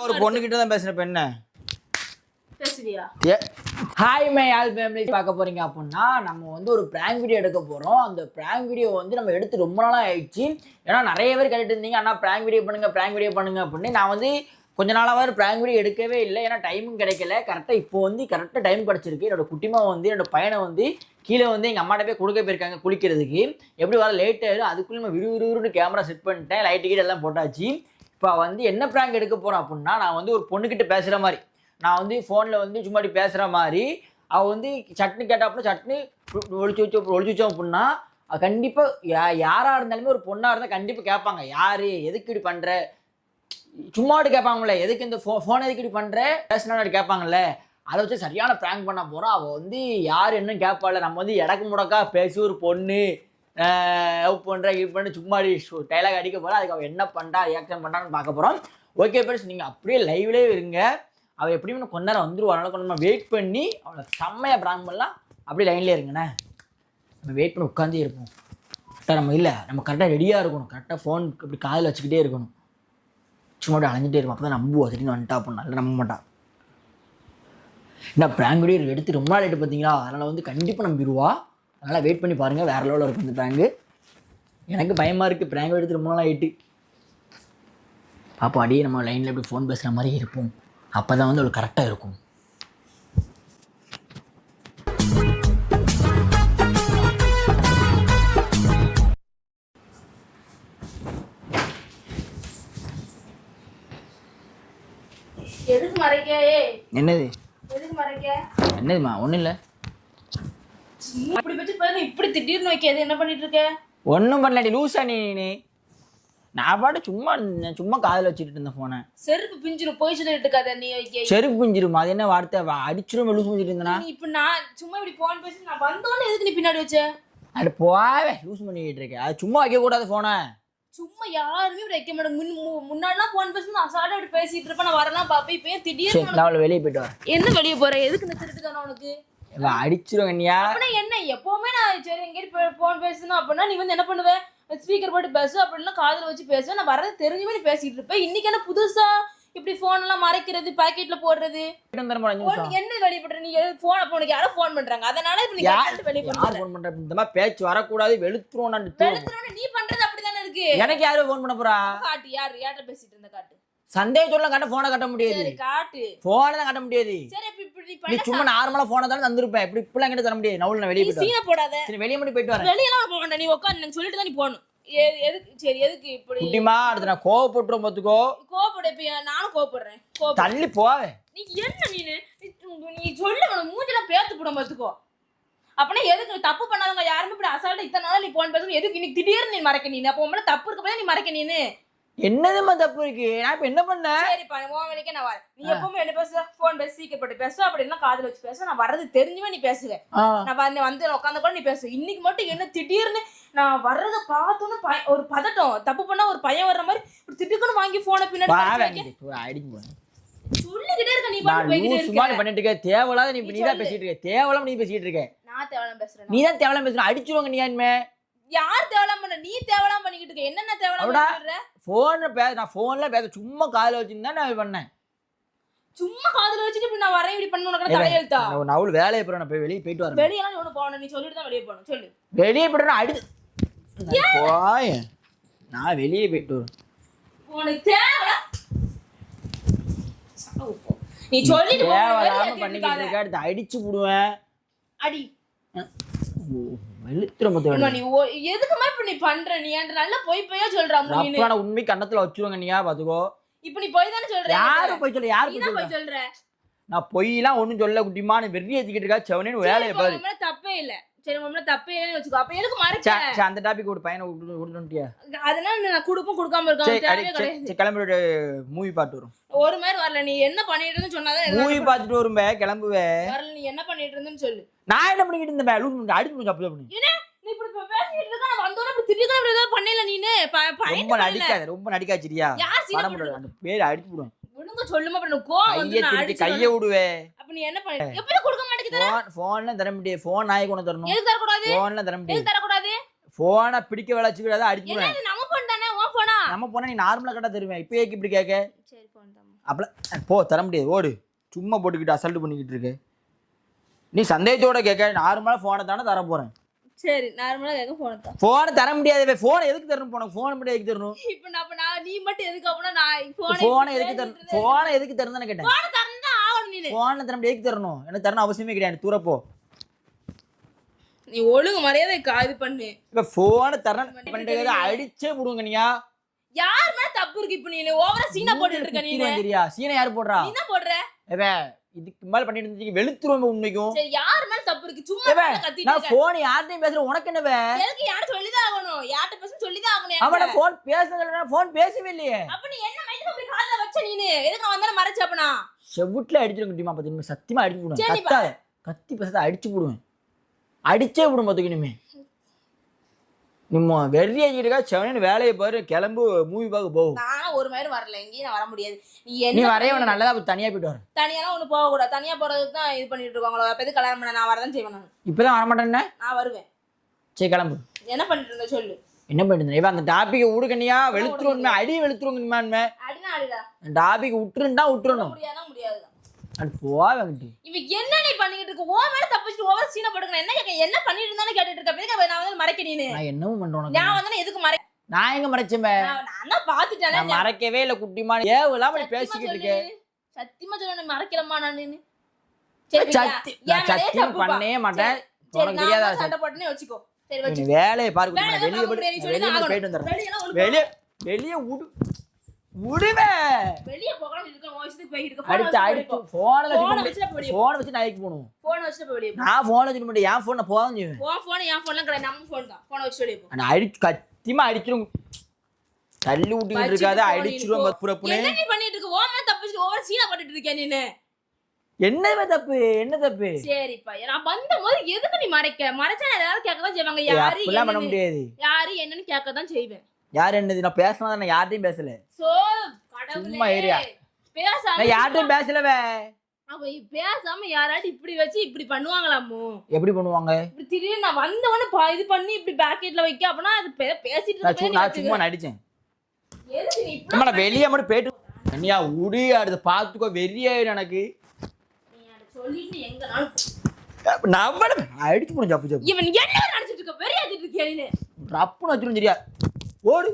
ஒரு பொண்ணுகிட்ட தான் பேசுற பெண்ண பேசுவியா? ஹாய் மை ஆல் ஃபேமிலி பார்க்க போறீங்க அப்படின்னா நம்ம வந்து ஒரு பிராங்க் வீடியோ எடுக்க போறோம். அந்த பிராங்க் வீடியோ வந்து நம்ம எடுத்து ரொம்ப நாளா ஆயிடுச்சு. ஏன்னா நிறைய பேர் கேட்டுட்டு இருந்தீங்க அண்ணா பிராங்க் வீடியோ பண்ணுங்க அப்படின்னு. நான் வந்து கொஞ்ச நாளாவது பிராங்க் வீடியோ எடுக்கவே இல்லை, ஏன்னா டைமும் கிடைக்கல. கரெக்டாக டைம் கிடச்சிருக்கு. என்னோட குட்டிமா வந்து என்னோட பையனை வந்து கீழே வந்து எங்கள் அம்மாட்ட போய் கொடுக்க போயிருக்காங்க குளிக்கிறதுக்கு. எப்படி வர லேட் ஆயிடும், அதுக்குள்ளே நம்ம விறுவிறுன்னு கேமரா செட் பண்ணிட்டேன், லைட்டு கீட் எல்லாம் போட்டாச்சு. இப்போ வந்து என்ன பிராங்க் எடுக்க போகிறோம் அப்படின்னா, நான் வந்து ஒரு பொண்ணுக்கிட்ட பேசுகிற மாதிரி, நான் வந்து ஃபோனில் வந்து சும்மாடி பேசுகிற மாதிரி, அவள் வந்து சட்னி கேட்டாப்புல சட்னி ஒழிச்சு வச்சோம் அப்படின்னா கண்டிப்பாக யாராக இருந்தாலுமே ஒரு பொண்ணாக இருந்தால் கண்டிப்பாக கேட்பாங்க, யார் எதுக்கு இப்படி பண்ணுற, சும்மாட்டு கேட்பாங்கல்ல, எதுக்கு இந்த ஃபோனை எதுக்கு இப்படி பண்ணுற பேசினா கேட்பாங்கல்ல. அதை வச்சு சரியான ப்ராங்க் பண்ண போகிறோம். அவள் வந்து யார் என்ன கேட்பாள், நம்ம வந்து இடக்கு முடக்கா பேசி ஒரு பொண்ணு லவ் பண்ணுற இது பண்ணி சும்மாடி டைலாக் அடிக்க போகிறோம். அதுக்கு அவள் என்ன பண்ணுறா ரியாக்ஷன் பண்ணுறான்னு பார்க்க போகிறோம். ஓகே ஃப்ரெண்ட்ஸ், நீங்கள் அப்படியே லைவ்லேயே இருங்க. அவள் எப்படியும் கொஞ்ச நேரம் வந்துடுவா, அதனால கொஞ்சம் வெயிட் பண்ணி அவளை செம்மையாக ப்ராங்க் பண்ணலாம். அப்படியே லைன்லேயே இருங்கண்ணே, நம்ம வெயிட் பண்ணி உட்காந்தே இருப்போம். கரெக்டாக நம்ம கரெக்டாக ரெடியாக இருக்கணும், கரெக்டாக ஃபோன் இப்படி காதில் வச்சுக்கிட்டே இருக்கணும், சும்மா அப்படி அலைஞ்சிட்டே இருக்கும். அப்போ தான் நம்புவோம், திடீர்னு வந்துட்டா அப்படின்னா இல்லை நம்ப மாட்டான். என்ன பிராங்க் வீடியோ எடுத்து ரொம்ப நாள் ஆகிட்டு பார்த்தீங்களா, அதனால் வந்து கண்டிப்பாக நம்பிடுவா. அதனால் வெயிட் பண்ணி பாருங்கள், வேறு லெவலில் இருக்கும் இந்த ப்ராங்கு. எனக்கு பயமாக இருக்குது, ப்ராங்க் எடுத்து ரொம்ப நாள் ஆகிட்டு. பாப்பா அடியே நம்ம லைனில் எப்படி ஃபோன் பேசுகிற மாதிரி இருப்போம், அப்போ தான் வந்து அவளுக்கு கரெக்டாக இருக்கும். எதுக்கு மறைக்க? என்னது எதுக்கு மறைக்க? என்னதுமா? ஒன்றும் இல்லை, இப்படி வச்சு பாருங்க, இப்படி திடீர்னு வைக்காது. என்ன பண்ணிட்டு இருக்க? ஒன்றும் பண்ணலாடி லூஸா நீ. நான் பாட்டு சும்மா காதில் வச்சுட்டு இருந்தேன் ஃபோனை. செருப்பு பிஞ்சிரும், போய் சொல்லிட்டு இருக்காத நீ. செருப்பு பிஞ்சிரும், அது என்ன வார்த்தை, அடிச்சிரும் லூஸ் பண்ணிட்டு இருந்தேனா? இப்ப நான் சும்மா இப்படி போன் பேசி நான் வந்தோன்னு எதுக்கு நீ பின்னாடி வச்ச? அது போவே லூஸ் பண்ணிக்கிட்டு இருக்கேன், அது சும்மா வைக்க கூடாது ஃபோனை. சும்மா யாருமே இப்படி வைக்க மாட்டேன். முன்னாடிலாம் போன் பேசி நான் அசால்ட்டா இப்படி பேசிட்டு இருப்பேன், நான் வரலாம் பாப்பேன். இப்ப ஏன் திடீர்னு நான் வெளியே போயிட்டு வரேன். என்ன வெளியே போற? எதுக்கு இந்த திருட்டு தானே உனக்கு? அடிச்சிரும் கண்ணியா. அப்படின்னா என்ன, எப்பவுமே நான் சரி எங்கிட்ட போன் பேசணும் அப்படின்னா நீ வந்து என்ன பண்ணுவ, ஸ்பீக்கர் போட்டு பேசு, அப்படின்னா காதுல வச்சு பேசுவேன். நான் வரது தெரிஞ்சுமே நீ பேசிட்டு இருப்பேன். இன்னைக்கு என்ன புதுசா இப்படி போன் எல்லாம் மறைக்கிறது, பாக்கெட்ல போடுறது, என்ன வெளிப்படுற நீ? போன் அப்ப உனக்கு யாரோ போன் பண்றாங்க, அதனால இப்ப நீ போன் பண்ற இந்த மாதிரி பேச்சு வரக்கூடாது, வெளுத்துறோம். நீ பண்றது அப்படிதானே இருக்கு. எனக்கு யாரும் போன் பண்ண போறா? காட்டு, யார்ட்ட பேசிட்டு இருந்த காட்டு. சந்தேகம் சொல்ல காட்ட போனை கட்ட முடியாது. சரி காட்டு. போனை தான் கட்ட முடியாது. சரி இப்படி நீ சும்மா நார்மலா போனை தான் தந்திருப்பேன், இப்படி இப்பலாம் கிட்ட தர முடியாது. நான் வெளியே போயிட்டு சீன போடாத. சரி வெளியே மட்டும் போயிட்டு வரேன். வெளியலாம் போக வேண்டாம், நீ உட்கார்ந்து நான் சொல்லிட்டு தான் நீ போணும். எதுக்கு? சரி எதுக்கு இப்படி? குட்டிமா அடுத்து நான் கோவப்பட்டுறோம் பாத்துக்கோ. கோவப்பட இப்ப நானும் கோவப்படுறேன். தள்ளி போவே. நீ என்ன நீ சொல்ல உனக்கு மூஞ்சில பேத்து போட பாத்துக்கோ. அப்பனா எதுக்கு? தப்பு பண்ணாதவங்க யாருமே இப்படி அசால்ட்டா இத்தனை நாள் நீ போன் பேசணும், எதுக்கு இன்னைக்கு திடீர்னு நீ மறைக்க? நீ அப்போ உண்மையில தப்பு இருக்க போய் நீ மறைக்க. நீனு என்னதுமா தப்பு இருக்கு? நான் இப்ப என்ன பண்ண? சரி உன் வேலைக்கே நான் வரேன். நீ எப்பவுமே என்ன பேசுவ? போன் பேசி சீக்கிரம் போட்டு பேசுவ, அப்படின்னா காதுல வச்சு பேசுவ. நான் வர்றது தெரிஞ்சுமே நீ பேசுவேன். நான் வந்து உட்காந்து கூட நீ பேசுவ. இன்னைக்கு மட்டும் என்ன திடீர்னு நான் வர்றதை பார்த்தோன்னு ஒரு பதட்டம், தப்பு பண்ணா ஒரு பையன் வர்ற மாதிரி திட்டுக்குன்னு வாங்கி போனை பின்னாடி சொல்லிக்கிட்டே இருக்க. நீ பண்ணிட்டு இருக்க தேவலாத, நீ தான் பேசிட்டு இருக்க, தேவலாம் நீ பேசிட்டு இருக்க. நான் தேவலாம் பேசுறேன், நீ தான் தேவலாம் பேசுற. அடிச்சுருவாங்க நீ. யாருமே யார் தேவலாம் பண்ண? நீ தேவலாம் பண்ணிக்கிட்டு இருக்க. என்னென்ன தேவலாம் பண்ற? நான் போன்ல பேச சும்மா காதுல வச்சிருந்தா நான் பண்ணேன். சும்மா காதுல வச்சிட்டு இப்படி நான் வரேன் இப்படி பண்ணு, உனக்கு தலையெழுத்தா? நான் அவளு வேலைய போறேன், நான் போய் வெளிய போயிட்டு வரேன். வெளியலாம் நீ ஒண்ணு போறணும், நீ சொல்லிட்டு தான் வெளிய போறணும். சொல்லு. வெளிய போறேன் அடி போய். நான் வெளிய போயிட்டு வரேன். உனக்கு தேவல நீ சொல்லிட்டு தேவலாம பண்ணிக்கிட்டு இருக்க, அடுத்து அடிச்சு புடுவேன். அடி நீ எதுக்குமா இப்ப நீ பண்ற? நீ என்கிட்ட நல்லா போய் சொல்ற. உண்மை கண்ணத்துல வச்சுருவாங்க நீயா பாத்துக்கோ. இப்ப நீ போய் தானே சொல்ற. யாரு போய் சொல்ற? யாரு போய் சொல்ற? நான் பொய்லாம் ஒண்ணும் சொல்ல குட்டிமா. நீ வெறி ஏத்திக்கிட்டு இருக்கா. செவனேன்னு வேலையை பாரு. தப்பே இல்ல. சரி உண்மையில தப்பே இல்லன்னு வச்சுக்கோ. அப்ப எதுக்கு மறைச்ச? அந்த டாபிக் ஒரு பையனை விட்டுட்டியா? அதனால நான் கொடுக்காம இருக்கேன். கிளம்பி மூவி பாட்டு வரும். ஒரு மாதிரி வரல. நீ என்ன பண்ணிட்டு இருந்தேன்னு சொன்னாதான் மூவி பாத்துட்டு வரும்பே, கிளம்புவே. வரல. நீ என்ன பண்ணிட்டு இருந்தேன்னு சொல்லு. நான் என்ன பண்ணிக்கிட்டு இருந்தேன்? லூஸ் அடிச்சு அப்படி பண்ணு. என்ன நீ இப்படி பேசிட்டு இருக்க? நான் வந்தோனே இப்படி திடீர்னு இப்படி ஏதாவது பண்ணல நீனே. ரொம்ப நடிக்காதீரியா? அந்த பேர் அடிச்சு விடுவேன். ஒழுங்கா சொல்லுமா பண்ணு. கோவம் வந்து நான் அடிச்சு கைய விடுவே. அப்ப நீ என்ன பண்ண? எப்பவும் கொடுக்க மாட்டேங்குது. போன்ல தர முடியாது. போன் நாய் கொண்டு தரணும். எது தர கூடாது? போன்ல தர முடியாது. எது தர கூடாது? போனை பிடிக்க வளைச்சு கூடாது, அடிச்சு விடுவேன். நம்ம போன் தானே, உன் போனா? நம்ம போனா நீ நார்மலா கட்ட தருவேன். இப்போ ஏக்கு இப்படி கேக்க? சரி போன் தான். அப்பலாம் போ தர முடியாது ஓடு. சும்மா போட்டுக்கிட்டு அசல்ட் பண்ணிக்கிட்டு இருக்கு. நீ சந்தேகத்தோட கேட்க நார்மலாக ஃபோனை தானே தர போகிறேன். சரி நார்மலா கேட்க போன் தான். ஃபோனை தர முடியாது. ஃபோனை எதுக்கு தரணும்? போனோம் ஃபோனை மட்டும் எதுக்கு தரணும்? இப்ப நான் நீ மட்டும் எதுக்கு அப்படின்னா நான் ஃபோனை எதுக்கு தரணும்? ஃபோனை எதுக்கு தரணும் தானே கேட்டேன். போன் தரணும் ஆகணும் நீ. ஃபோனை தர முடியாது. எதுக்கு தரணும்? எனக்கு தரணும் அவசியமே கிடையாது. தூரப்போ. நீ ஒழுங்கு மரியாதை இது பண்ணு. இப்போ ஃபோனை தரணும் பண்ணிட்டு அடிச்சே விடுங்க நீயா. யார் மேல தப்பு இருக்கு? இப்ப நீ ஓவரா சீனா போட்டுட்டு இருக்க நீ. தெரியா சீனை யார் போடுறா? நீ தான் போடுற. ஏவே இதுக்கு மேல பண்ணிட்டு இருந்தீங்க வெளுத்துருவோம் உண்மைக்கும். சரி யார் மேல தப்பு இருக்கு? சும்மா கத்திட்டு நான் இருக்க. ஃபோன் யார்கிட்டயும் பேசுறேன். உனக்கு என்னவே? எனக்கு யார சொல்லி தான் ஆகணும். யார்ட்ட பேச சொல்லி தான் ஆகணும். அவன ஃபோன் பேசறதுல ஃபோன் பேசவே இல்லையே. அப்ப நீ என்ன மைண்ட் அப்படி காதுல வச்ச நீ? எதுக்கு நான் வந்தால மறைச்ச அப்பனா? செவுட்ல அடிச்சிர முடியுமா? பாத்தீங்க சத்தியமா அடிச்சு போடுவேன். கத்தாத. கத்தி பேசாத அடிச்சு போடுவேன். அடிச்சே விடும் பாத்துக்கினுமே. நிம்ம வெறியேறிடுக செவனேன்னு வேலையை பாரு. கிளம்பு மூவி பார்க்க போ. நான் ஒரு மாதிரி வரல. எங்கேயும் நான் வர முடியாது. நீ வரைய வேணா நல்லதா தனியா போயிட்டு வர. தனியாலாம் ஒண்ணு போக கூடாது. தனியா போறதுக்கு தான் இது பண்ணிட்டு இருக்காங்களோ. அப்ப எது கல்யாணம் பண்ண நான் வரதான் செய்வேன். நான் இப்பதான் வர மாட்டேன்னே. நான் வருவேன். சரி கிளம்பு. என்ன பண்ணிட்டு இருந்த சொல்லு. என்ன பண்ணிட்டு இருந்த? இவன் அந்த டாபிக் விடுக்கணியா வெளுத்துருவோம். அடி வெளுத்துருவோங்கம்மான்மே. அடினா அடிடா. டாபிக் விட்டுருந்தா விட்டுறணும். முடியாதா முடியாது. அது போவாங்கட்டி. இவன் என்ன நீ பண்ணிட்டு இருக்க? ஓ மேல தப்பிச்சிட்டு ஓவர் சீனை போடுங்க. என்ன கேக்க? என்ன பண்ணிட்டு இருந்தானே கேட்டிட்டு இருக்க. எதுக்கு நான் வந்து மறைக்க நீனு? நான் என்னவும் பண்றேன். நான் வந்து எதுக்கு மறைக்க? நான் எங்க மறைச்சேன்? நான் தான் பாத்துட்டேனே. நான் மறைக்கவே இல்ல குட்டிமா. ஏவலாம் நீ பேசிக்கிட்டு இருக்க. சத்தியமா சொல்ல நீ மறைக்கலமா நான் நீ. சத்தியம் பண்ணவே மாட்டேன். உனக்கு தெரியாதா? சண்டை போட்டுனே வெச்சுக்கோ. சரி வெச்சு. நீ வேலைய பாரு குட்டிமா. வெளிய போயிட்டு வந்துறேன். வெளிய விடுவே. வெளிய போகலாம் இருக்க வாய்ஸ்க்கு போய் இருக்க. அடிச்சு போன்ல வச்சு நாளைக்கு போணும். போன் வச்சு போய் வெளிய. நான் போன்ல வச்சு மட்டும் என் போன் போதான் செய்வேன். உன் போன் என் போன்லாம் கிடையாது. நம்ம போன் தான். போன் வச்சு வெளிய போ. நான் அடிச்சு கத்தியமா அடிச்சிரும். தள்ளி ஊட்டிட்டு இருக்காத அடிச்சிரும் புறப்புனே. என்ன நீ பண்ணிட்டு இருக்க? ஓ மேல தப்பிச்சிட்டு ஓவர் சீனா போட்டுட்டு இருக்க நீ. என்னவே தப்பு? என்ன தப்பு? சரிப்பா. நான் வந்தபோது எதுக்கு நீ மறைக்க? மறைச்சா எல்லாரும் கேட்க தான் செய்வாங்க. யாரு என்ன பண்ண முடியாது. யாரு என்னன்னு கேட்க தான் செய்வேன். யார் என்னது? நான் பேசனா நான் யார்ட்டையும் பேசல. சோ கடவுளே. சும்மா ஏரியா. பேசாம நான் யார்ட்டையும் பேசலவே. அப்ப பேசாம யாராட்டி இப்படி வச்சு இப்படி பண்ணுவாங்களாமோ? எப்படி பண்ணுவாங்க? இப்படி திடீர்னு நான் வந்தவன இது பண்ணி இப்படி பாக்கெட்ல வைக்க அப்பனா அது பேசிட்டு இருக்கேன். நான் சும்மா நடிச்சேன். எதுக்கு நீ இப்படி? நான் வெளிய மட்டும் போயிட்டு கண்ணியா உடி அடுத்து பாத்துக்கோ. வெறியாயிரு எனக்கு. நீ அத சொல்லிட்டு எங்கனாலும் நான் அடிச்சு போணும். ஜப்பு ஜப்பு. இவன் என்ன நினைச்சிட்டு இருக்க? வெறியாதிட்டு இருக்கியா நீ? ரப்புன்னு வச்சிரும் சரியா. ஓடு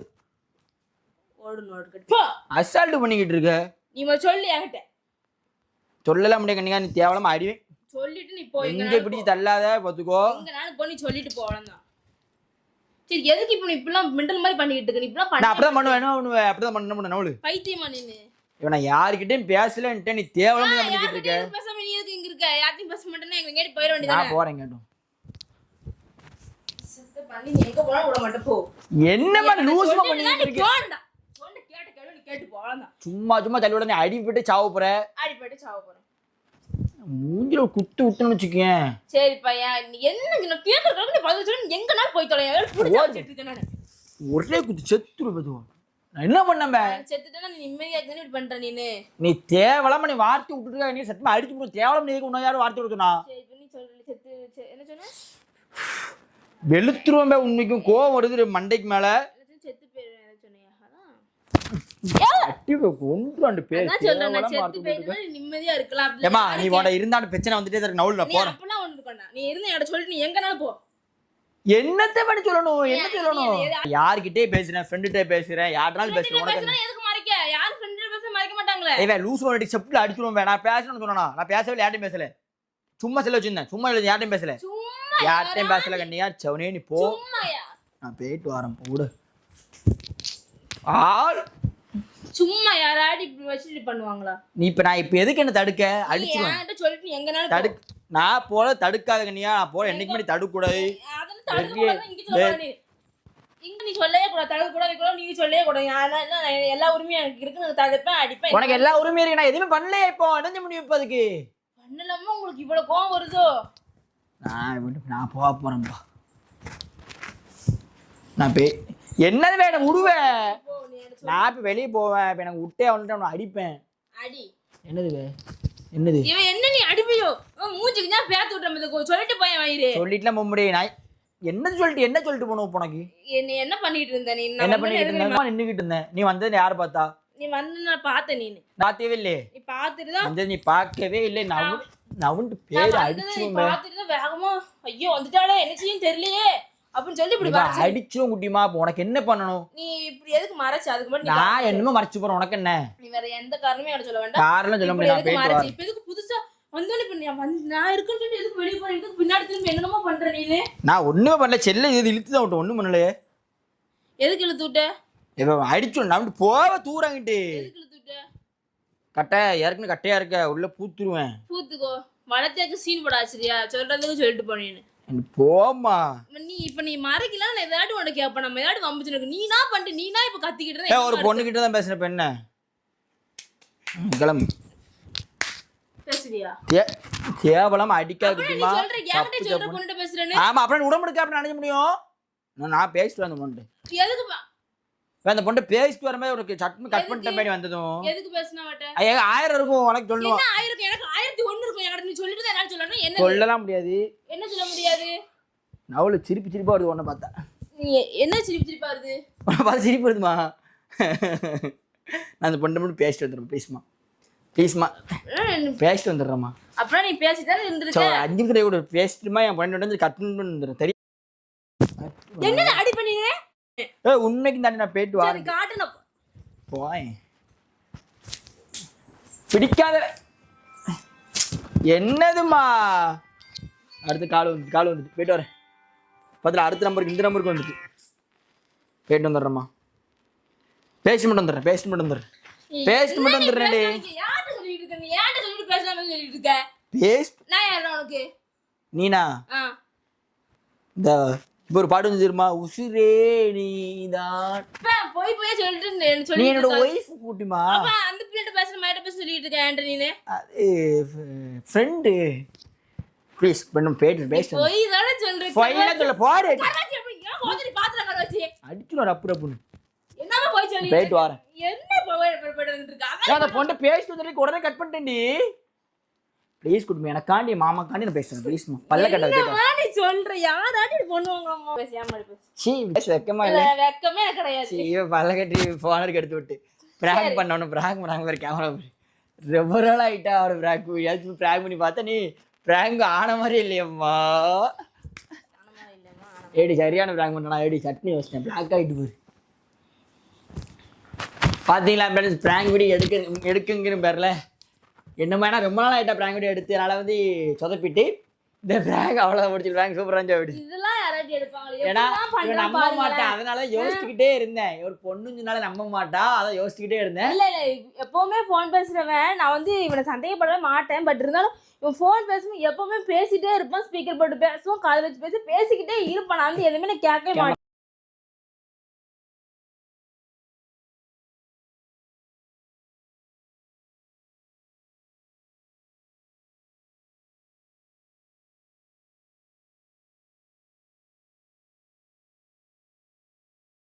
ஓடு நோடு போ. அசால்ட் பண்ணிக்கிட்டு இருக்க. நீ சொல்லி என்கிட்ட சொல்லல முடிய கண்ணியா. நீ தேவலமா அடிவே. சொல்லிட்டு நீ போய் எங்க பிடிச்சு தள்ளாத பாத்துக்கோ. எங்கனாலும் போ. நீ சொல்லிட்டு போறதா. சரி எதுக்கு இப்ப நீ இப்பலாம் மெண்டல் மாதிரி பண்ணிட்டு இருக்க? நீ இப்பலாம் பண்ண. நான் அப்படிதான் பண்ணுவேன். என்ன பண்ணுவேன்? அப்படிதான் பண்ண நவுளு. பைத்தியமா நீ? இவன் நான் யார்கிட்டயும் பேசலன்ட்டு நீ தேவலமா பண்ணிக்கிட்டு இருக்க. பேசாம நீ எதுக்கு இங்க இருக்க? யார்கிட்டயும் பேச மாட்டேன்னா எங்க எங்கேயும் போயிட வேண்டியதானே? நான் போறேன் கேட்டும். பண்ணி நீ எங்க போறா விட மாட்டே போ. என்னமா லூஸ்மா பண்ணிட்டு இருக்க? போடா. சொன்ன கேட்டு நீ கேட்டு போறதா. சும்மா தள்ளி விட. நீ அடிபட்டு சாவ போற. அடிபட்டு சாவ போற. மூஞ்சில குத்து விட்டுன்னு வச்சுக்கேன். சரி பையன் நீ என்ன நான் கேக்குறதுக்கு நீ பதில் சொல்லு. எங்கனா போய் தொலையா? புடிச்சு வச்சிட்டு இருக்க நானு. ஒரே குத்து செத்துரு பதுவா. நான் என்ன பண்ணேன்? செத்துட்டேனா நீ நிம்மதியா இருக்கேன்னு இப்படி பண்ற நீ தேவலமா நீ வார்த்தை விட்டுருக்க. நீ சத்தியமா அடிச்சு போடு. தேவலம் நீ உன்ன யாரும் வார்த்தை விடுறா? சரி நீ சொல்லு. செத்து என்ன சொன்ன? வெளுத்துருவம்பே. உண்மைக்கும் கோவம் வருது மண்டைக்கு மேல. செத்து பேர் என்ன சொன்னியா? அடி கொன்றாண்டு பேர். நான் சொல்றேன் நான் செத்து பேர்னா நிம்மதியா இருக்கலாம். ஏமா நீ உட இருந்தான பிரச்சனை வந்துட்டே இருக்கு. நவுல் நான் போறேன். அப்பலாம் ஒண்ணு இருக்கடா. நீ இருந்த எட சொல்லி நீ எங்கனால போ. என்னத்தை பண்ணி சொல்லணும்? என்ன சொல்லணும்? யார்கிட்டே பேசுறேன்? ஃப்ரெண்ட்கிட்ட பேசுறேன். யார்னாலும் பேசுறேன். உனக்கு எதுக்கு மறைக்க? யார் ஃப்ரெண்ட் பேச மறைக்க மாட்டாங்களே. ஏய் லூஸ் ஒன்டி செப்ல அடிச்சுறோம். நான் பேசணும்னு சொன்னானா? நான் பேசவே யார்ட்டையும் பேசல. சும்மா செல்ல வச்சிருந்தேன். சும்மா யார்ட்டையும் பேசல. யார்ட்டையும் பேசல கண்ணியா. செவனே நீ போ. சும்மாயா? நான் போயிட்டு வரேன். போடு. ஆள் சும்மா யாராடி இப்படி வச்சிட்டு பண்ணுவாங்களா? நீ நான் இப்ப எதுக்கு என்ன தடுக்க? அடிச்சுவேன். என்கிட்ட சொல்லிட்டு நீ எங்கனால தடுக்க. நான் போல தடுக்காத கண்ணியா. நான் போற என்னைக்கு மாதிரி தடுக்க கூடாது. அதெல்லாம் தடுக்க கூடாது. இங்க சொல்ற நீ. இங்க நீ சொல்லவே கூடாது. தடுக்க கூடாது. நீ சொல்லவே கூடாது. எல்லா உரிமையும் எனக்கு இருக்கு. நான் தடுப்பேன் அடிப்பேன். உனக்கு எல்லா உரிமையும் இருக்கு. நான் எதுவுமே பண்ணலையே. இப்போ என்ன முடியும் இப்ப அதுக்கு? பண்ணலாமா? உங்களுக்கு இவ்வளவு கோவம் வருதோ? நான் போக போறேன்பா. நான் என்னது வேணும் விடுவேன். நான் இப்ப வெளியே போவேன். இப்ப எனக்கு விட்டே வந்துட்டு அடிப்பேன். அடி என்னது? என்னது இவன் என்ன நீ அடிப்பியோ? மூஞ்சிக்கு தான் பேத்து விட்டுற சொல்லிட்டு போய் வயிறு சொல்லிட்டுலாம் போக முடியும். நான் என்ன சொல்லிட்டு போனோம் உனக்கு? என்ன பண்ணிட்டு இருந்த? நீ என்ன பண்ணிட்டு இருந்தேன்? நின்னுகிட்டு இருந்தேன். நீ வந்தது யாரு பார்த்தா? நீ வந்து நான் பார்த்தேன் பார்த்தவே இல்லையே நீ பார்த்துட்டு தான் அந்த நீ பார்க்கவே இல்லை நவுண்டு பேர் அடிச்சுமே பார்த்துட்டு தான் வேகமா ஐயோ வந்துட்டாலே என்ன செய்யும் தெரியலையே அப்படின்னு சொல்லி இப்படி வர அடிச்சும் குட்டிமா அப்ப உனக்கு என்ன பண்ணணும் நீ இப்படி எதுக்கு மறைச்சு அதுக்கு மட்டும் நீ நான் என்னமோ மறைச்சு போறேன் உனக்கு என்ன நீ வேற எந்த காரணமே எனக்கு சொல்ல வேண்டாம் காரணம் சொல்ல இப்படி முடியாது எதுக்கு மறைச்சு இப்ப எதுக்கு புதுசா வந்தோடனே இப்ப நான் இருக்குன்னு சொல்லி எதுக்கு வெளியே போறேன் எதுக்கு பின்னாடி திரும்பி என்னமோ பண்ற நீனு நான் ஒண்ணுமே பண்ணல செல்ல இது இழுத்து தான் விட்டு ஒண்ணும் பண்ணலையே எதுக்கு இழுத்து விட்ட இப்ப அடிச்சு நான் போவ தூரங்கிட்டு எதுக்கு இழுத்து விட்ட கட்டை இறக்குன்னு கட்டையா இருக்க உள்ள பூத்துருவேன் பூத்துக்கோ வளர்த்தியாக்கு சீன் போடா சரியா சொல்றதுக்கு சொல்லிட்டு போனேன்னு போமா நீ இப்ப நீ மறைக்கலாம் நான் ஏதாட்டு உனக்கு கேப்ப நம்ம ஏதாட்டு வம்பிச்சு நீனா பண்ணிட்டு நீனா இப்ப கத்திக்கிட்டு இருந்த ஒரு பொண்ணு கிட்ட தான் பேசுற பெண்ண கிளம்பு பேசுறியா கேவலம் அடிக்காது நீ குட்டிமா சொல்ற என்கிட்ட சொல்ற பொண்ணுட்ட பேசுறேன்னு ஆமா அப்புறம் உடம்புக்கு அப்படி நினைக்க முடியும் நான் பேசிட்டு அந்த பொண்ணு எதுக்கு அந்த பொண்ணு பேசிட்டு வரும்போது உனக்கு சட்னி கட் பண்ணிட்ட மாதிரி வந்ததும் எதுக்கு பேசினா மாட்டேன் 1000 இருக்கும் உனக்கு சொல்லுவோம் என்ன 1000 எனக்கு 1001 இருக்கும் என்கிட்ட நீ சொல்லிட்டு தான் என்ன சொல்லணும் என்ன சொல்லலாம் முடியாது என்ன சொல்ல முடியாது நவுல சிரிப்பு சிரிப்பா வருது உன்னை பார்த்தா நீ என்ன சிரிப்பா வருது உன்னை பார்த்து சிரிப்பு வருதுமா நான் அந்த பொண்ணை மட்டும் பேசிட்டு வந்துடுறேன் ப்ளீஸ்மா பேசிட்டு வந்துடுறேம்மா அப்புறம் நீ பேசிதானே இருந்திருக்க 5 நிமிஷம் கூட பேசிட்டுமா என் பொண்ணு வந்து கட் பண்ணி வந்துடுறேன் தெரியும் என்னது அடி பண்ணீங்க உண்மைக்கு தாண்டி நான் போயிட்டு சரி வரேன் காட்டு நான் போய் பிடிக்காத என்னதுமா அடுத்த கால் வந்துட்டு போயிட்டு வரேன் பதில் அடுத்த நம்பருக்கு இந்த நம்பருக்கு வந்துட்டு போயிட்டு வந்துடுறேம்மா பேசிட்டு மட்டும் வந்துடுறேன் யார்ட்ட சொல்லிட்டு இருக்க நீ யார்ட்ட சொல்லிட்டு பேசலாம்னு சொல்லிட்டு இருக்க பேஸ் நான் யாரா உனக்கு நீனா இந்த இப்போ ஒரு பாட்டு வந்து தெரியுமா உசுரே நீதான் போய் சொல்லிட்டு நீ சொல்லி என்னோட ஒய்ஃப் கூட்டிமா அப்ப அந்த பிள்ளைகிட்ட பேசுற மாதிரி பேச சொல்லிட்டு இருக்க ஏன்ட்ட நீனு அது ஃப்ரெண்டு ப்ளீஸ் பண்ணும் பேசிட்டு போய் தானே சொல்றேன் ஃபைனா சொல்ல போடு கராச்சி அப்படி ஏன் கோதரி பாத்திர கராச்சி அடிச்சுடும் ரப்புன்னு என்னமா போய் சொல்லி போயிட்டு வரேன் என்ன போயிட்டு இருக்க அந்த பொண்ணை பேசிட்டு வந்துட்டு உடனே கட் பண்ணிட்டேன்டி ப்ளீஸ் குடும்பம் எனக்காண்டி மாமாக்காண்டி நான் பேசுறேன் ப்ளீஸ்மா பல்ல கட்டாது நீ சொல்ற யாராட்டி பண்ணுவாங்க பேசாம சீ வெக்கமா இல்ல வெக்கமே எனக்கு கிடையாது சீ பல்ல கட்டி போனருக்கு எடுத்து விட்டு பிராங்க் பண்ணாங்க வேற கேமரா ரொம்ப நாள் ஆயிட்டா அவரை பிராங்க் ஏதாச்சும் பிராங்க் பண்ணி பார்த்தா நீ பிராங்க் ஆன மாதிரி இல்லையம்மா ஏடி சரியான பிராங்க் பண்ணா ஏடி சட்னி வச்சிட்டேன் பிளாக் ஆகிட்டு போய் பார்த்தீங்களா பிராங்க் வீடியோ எடுக்குங்கிற பேரில் என்னமானா ரொம்ப நாள் ஆகிட்டா பிராங்க் வீடியோ எடுத்து அதனால் வந்து சொதப்பிட்டு இந்த பிராங்க் அவ்வளோ முடிச்சு பிராங்க் சூப்பராக போயிடுச்சு இதெல்லாம் யாராட்டி எடுப்பாங்க ஏன்னா இவன் நம்ப மாட்டேன் அதனால யோசிச்சுக்கிட்டே இருந்தேன் ஒரு பொண்ணுனால நம்ப மாட்டா அதை யோசிச்சுக்கிட்டே இருந்தேன் இல்ல எப்பவுமே போன் பேசுறவன் நான் வந்து இவனை சந்தேகப்படவே மாட்டேன் பட் இருந்தாலும் இவன் போன் பேசும்போது எப்பவுமே பேசிட்டே இருப்பான் ஸ்பீக்கர் போட்டு பேசுவோம் காது வச்சு பேசிக்கிட்டே இருப்பான் நான் வந்து எதுவுமே நான் கேட்கவே மாட்டேன்